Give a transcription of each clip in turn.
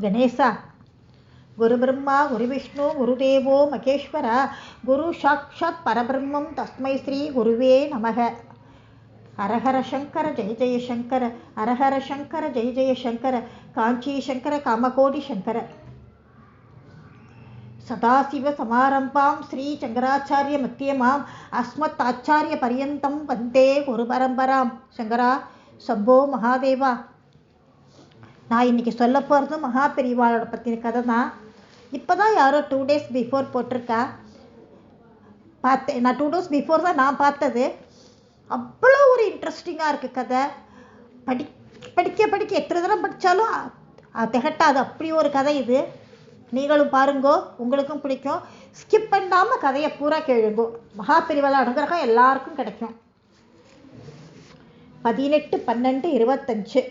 கணேசா, குரு பிரம்மா குரு விஷ்ணு குருதேவோ மகேஸ்வரா, குரு சாக்ஷாத் பரபிரம்மம் தஸ்மை ஸ்ரீ குருவே நமக. ஹரஹர சங்கர ஜெய ஜெய சங்கர, ஹரஹர சங்கர ஜெய ஜெய சங்கர, காஞ்சி சங்கர காமகோடி சங்கர. சதாசிவ சமாரம்பாம் ஸ்ரீ சங்கராச்சாரிய மத்தியமாம் அஸ்மத் ஆச்சாரிய பரியந்தம் வந்தே குரு பரம்பராம். சங்கரா சம்போ மகாதேவா. நான் இன்னைக்கு சொல்ல போகிறது மகா பெரிவாளோட பற்றின கதை தான். இப்போ தான் யாரோ 2 days பிஃபோர் போட்டிருக்கா. பார்த்தேன், நான் 2 days பிஃபோர் தான் நான் பார்த்தது. அவ்வளோ ஒரு இன்ட்ரெஸ்டிங்காக இருக்குது கதை. படிக்க படிக்க எத்தனை தரம் படித்தாலும் திகட்டாது, அப்படி ஒரு கதை இது. நீங்களும் பாருங்கோ, உங்களுக்கும் பிடிக்கும். ஸ்கிப் பண்ணாமல் கதையை பூரா கேளுங்கோ. மகா பெரிவாள அனுகிரகம் எல்லாருக்கும் கிடைக்கும். 18/12/25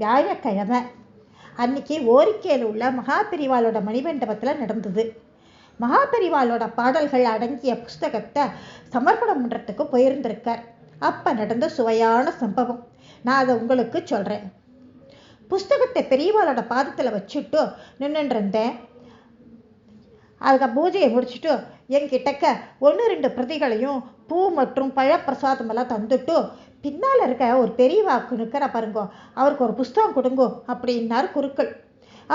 வியாழக்கிழமை அன்னைக்கு ஓரிக்கையில் உள்ள மகா பெரிவாளோட மணிமண்டபத்தில் நடந்தது. மகா பெரிவாளோட பாடல்கள் அடங்கிய புஸ்தகத்தை சமர்ப்பணம் பண்ணுறதுக்கு போயிருந்திருக்கார். அப்போ நடந்த சுவையான சம்பவம் நான் அதை உங்களுக்கு சொல்கிறேன். புஸ்தகத்தை பெரியவாளோட பாதத்தில் வச்சுட்டு நின்றுட்டு இருந்தேன். அதுக்கு பூஜையை முடிச்சுட்டு என்கிட்டக்க 1-2 பிரதிகளையும் பூ மற்றும் பழப்பிரசாதமெல்லாம் தந்துட்டு பின்னால் இருக்க ஒரு பெரியவாக்கு நிற்கிற பாருங்கோ, அவருக்கு ஒரு புஸ்தகம் கொடுங்கோ அப்படின்னாரு குருக்கள்.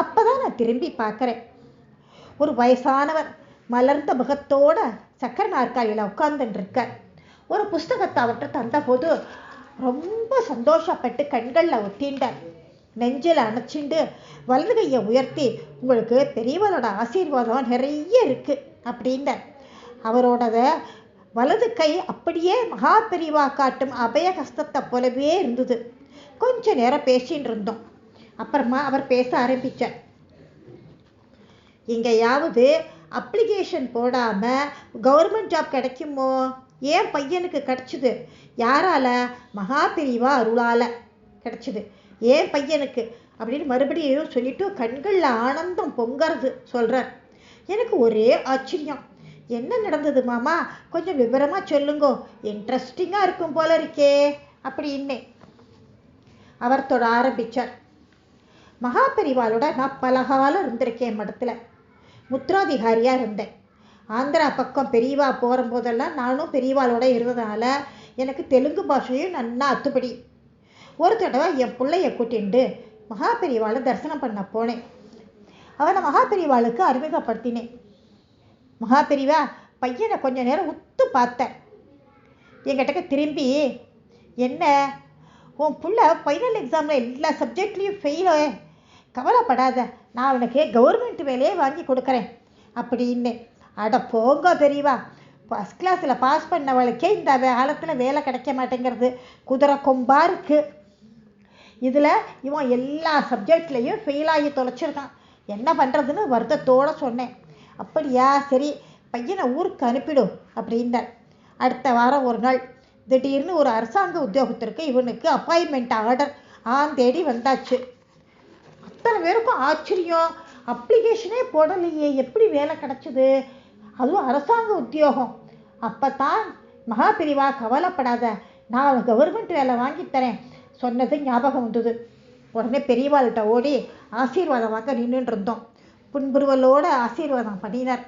அப்போ தான் நான் திரும்பி பார்க்குறேன். ஒரு வயசானவர் மலர்ந்த முகத்தோட சக்கர நாற்காலியில் உட்கார்ந்துட்டு இருக்கார். ஒரு புஸ்தகத்தை அவர்கிட்ட தந்தபோது ரொம்ப சந்தோஷப்பட்டு கண்களில் ஒத்திண்டார். நெஞ்சில் அணைச்சிண்டு வலது கையை உயர்த்தி, உங்களுக்கு பெரியவரோட ஆசீர்வாதம் நிறைய இருக்குது அப்படின்னார். அவரோடத வலது கை அப்படியே மகா பெரிவா காட்டும் அபய கஸ்தத்தை போலவே இருந்தது. கொஞ்ச நேரம் பேசின்னு இருந்தோம். அப்புறமா அவர் பேச ஆரம்பித்தார். எங்கேயாவது அப்ளிகேஷன் போடாமல் கவர்மெண்ட் ஜாப் கிடைக்குமோ? ஏன் பையனுக்கு கிடச்சிது. யாரால? மகா பெரிவா அருளால் கிடச்சிது ஏன் பையனுக்கு அப்படின்னு மறுபடியும் சொல்லிட்டு கண்களில் ஆனந்தம் பொங்கறது சொல்கிறார். எனக்கு ஒரே ஆச்சரியம். என்ன நடந்தது மாமா, கொஞ்சம் விவரமாக சொல்லுங்கோ, இன்ட்ரெஸ்டிங்காக இருக்கும் போல இருக்கே அப்படின்னே அவர் தொட ஆரம்பித்தார். மகா பெரிவாளோட நான் பலகாலம் இருந்திருக்கேன். மடத்தில் முத்திராதிகாரியாக இருந்தேன். ஆந்திரா பக்கம் பெரியவா போகிற போதெல்லாம் நானும் பெரியவாளோட இருந்ததுனால எனக்கு தெலுங்கு பாஷையும் நன்னா அத்துப்படி. ஒரு தடவை என் பிள்ளைய கூட்டிண்டு மகா பெரிவாளை தரிசனம் பண்ண போனேன். அவனை மகா பெரிவாளுக்கு அறிமுகப்படுத்தினேன். மகா பெரிவா பையனை கொஞ்ச நேரம் உத்து பார்த்தேன். என்கிட்ட திரும்பி, என்ன உன் புள்ள ஃபைனல் எக்ஸாமில் எல்லா சப்ஜெக்ட்லேயும் ஃபெயிலோ, கவலைப்படாத, நான் அவனுக்கு கவர்மெண்ட் வேலையே வாங்கி கொடுக்குறேன் அப்படின்னு. அட போங்க பெரியவா, ஃபஸ்ட் கிளாஸில் பாஸ் பண்ணவளுக்கே இந்த காலத்தில் வேலை கிடைக்க மாட்டேங்கிறது, குதிரை கொம்பா இருக்குது. இதில் இவன் எல்லா சப்ஜெக்ட்லேயும் ஃபெயிலாகி தொலைச்சிருக்கான், என்ன பண்ணுறதுன்னு வருத்தத்தோடு சொன்னேன். அப்படியா, சரி பையனை ஊருக்கு அனுப்பிடும் அப்படின்னார். அடுத்த வாரம் ஒரு நாள் திடீர்னு ஒரு அரசாங்க உத்தியோகத்திற்கு இவனுக்கு அப்பாயின்மெண்ட் ஆர்டர் தேடி வந்தாச்சு. அத்தனை பேருக்கும் ஆச்சரியம். அப்ளிகேஷனே போடலையே, எப்படி வேலை கிடச்சிது, அதுவும் அரசாங்க உத்தியோகம். அப்போ தான் மகா பெரிவா கவலைப்படாத, நான் கவர்மெண்ட் வேலை வாங்கித்தரேன் சொன்னது ஞாபகம் வந்தது. உடனே பெரியவாள்கிட்ட ஓடி ஆசீர்வாதம் வாங்க நின்றுட்டு இருந்தோம். புன்புருவலோடு ஆசீர்வாதம் பண்ணினார்.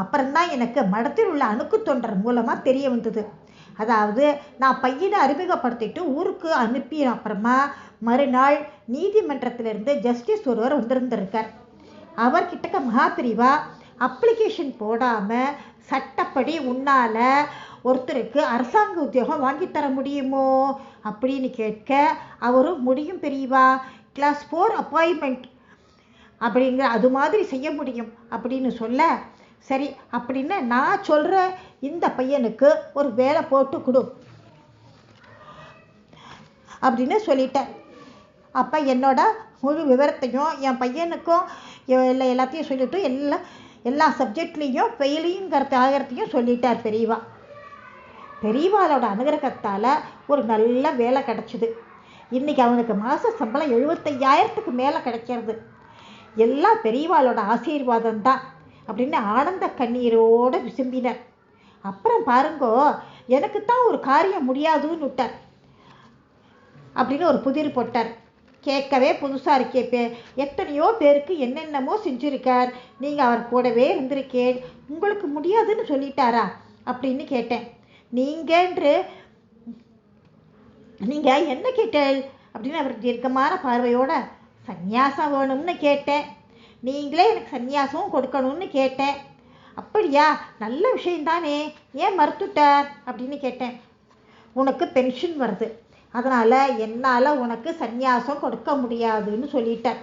அப்புறம்தான் எனக்கு மடத்தில் உள்ள அணுக்கு தொண்டர் மூலமாக தெரிய வந்தது. அதாவது நான் பையனை அறிமுகப்படுத்திட்டு ஊருக்கு அனுப்பின அப்புறமா மறுநாள் நீதிமன்றத்திலிருந்து ஜஸ்டிஸ் ஒருவர் வந்திருந்திருக்கார். அவர்கிட்ட மகா பெரிவா அப்ளிகேஷன் போடாமல் சட்டப்படி உன்னால் ஒருத்தருக்கு அரசாங்க உத்தியோகம் வாங்கித்தர முடியுமோ அப்படின்னு கேட்க, அவரும் முடியும் பெரியவா, கிளாஸ் 4 அப்பாயின்மெண்ட் அப்படிங்கிற அது மாதிரி செய்ய முடியும் அப்படின்னு சொல்ல, சரி அப்படின்னு நான் சொல்கிற இந்த பையனுக்கு ஒரு வேலை போட்டு கொடு அப்படின்னு சொல்லிட்டேன். அப்போ என்னோட முழு விவரத்தையும் என் பையனுக்கும் எல்லாத்தையும் சொல்லிவிட்டு எல்லா சப்ஜெக்ட்லேயும் ஃபெயிலிங்கிறது ஆகிறதையும் சொல்லிட்டார் பெரியவா. பெரியவாளோட அனுகிரகத்தால் ஒரு நல்ல வேலை கிடச்சிது. இன்றைக்கி அவனுக்கு மாத சம்பளம் 75,000க்கு மேலே கிடைக்கிறது. எல்லாம் பெரியவாளோட ஆசீர்வாதம் தான் அப்படின்னு ஆனந்த கண்ணீரோடு விசும்பினர். அப்புறம் பாருங்கோ, எனக்கு தான் ஒரு காரியம் முடியாதுன்னு விட்டார் அப்படின்னு ஒரு புதிர் போட்டார். கேட்கவே புதுசாக இருக்கே. எத்தனையோ பேருக்கு என்னென்னமோ செஞ்சுருக்கார். நீங்கள் அவர் கூடவே இருந்திருக்கேன். உங்களுக்கு முடியாதுன்னு சொல்லிட்டாரா அப்படின்னு கேட்டேன். நீங்கள் என்ன கேட்டேள் அப்படின்னு அவர் தீர்க்கமான பார்வையோட சந்நியாசம் வேணும்னு கேட்டேன். நீங்களே எனக்கு சந்நியாசமும் கொடுக்கணும்னு கேட்டேன். அப்படியா, நல்ல விஷயந்தானே, ஏன் மறுத்துட்டார் அப்படின்னு கேட்டேன். உனக்கு பென்ஷன் வருது, அதனால் என்னால் உனக்கு சந்நியாசம் கொடுக்க முடியாதுன்னு சொல்லிட்டார்.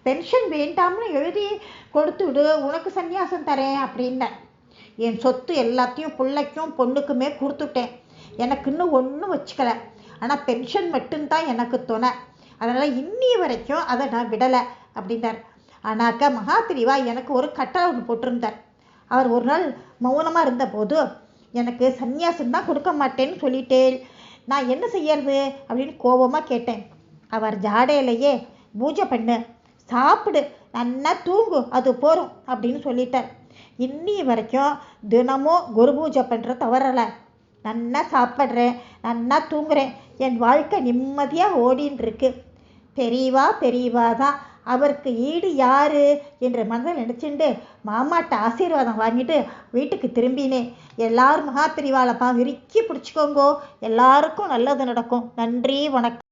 பென்ஷன் வேண்டாம்னு எழுதி கொடுத்து விடு, உனக்கு சந்நியாசம் தரேன் அப்படின்னேன். என் சொத்து எல்லாத்தையும் பிள்ளைக்கும் பொண்ணுக்குமே கொடுத்துட்டேன். எனக்குன்னு ஒன்றும் வச்சுக்கல. ஆனால் பென்ஷன் மட்டும்தான் எனக்கு துணை. அதனால் இன்னி வரைக்கும் அதை நான் விடலை அப்படின்னார். ஆனாக்கா மகா பெரியவா எனக்கு ஒரு கட்டளை ஒன்று போட்டிருந்தார். அவர் ஒரு நாள் மௌனமாக இருந்தபோது, எனக்கு சந்நியாசம் தான் கொடுக்க மாட்டேன்னு சொல்லிட்டேன், நான் என்ன செய்யறது அப்படின்னு கோபமாக கேட்டேன். அவர் ஜாடையிலேயே பூஜை பண்ணு, சாப்பிடு, நல்லா தூங்கு, அது போகும் அப்படின்னு சொல்லிட்டார். இன்னி வரைக்கும் தினமும் குரு பூஜை பண்ணுற தவறலை. நல்லா சாப்பிட்றேன், நல்லா தூங்குறேன், என் வாழ்க்கை நிம்மதியாக ஓடின்னு இருக்கு. பெரியவா தான், அவருக்கு ஈடு யாரு என்ற மனதில் நினச்சிட்டு மாமாட்ட ஆசீர்வாதம் வாங்கிட்டு வீட்டுக்கு திரும்பினேன். எல்லாரும் மகா பெரியவாளப்பா விரிக்கி பிடிச்சிக்கோங்கோ, எல்லாருக்கும் நல்லது நடக்கும். நன்றி, வணக்கம்.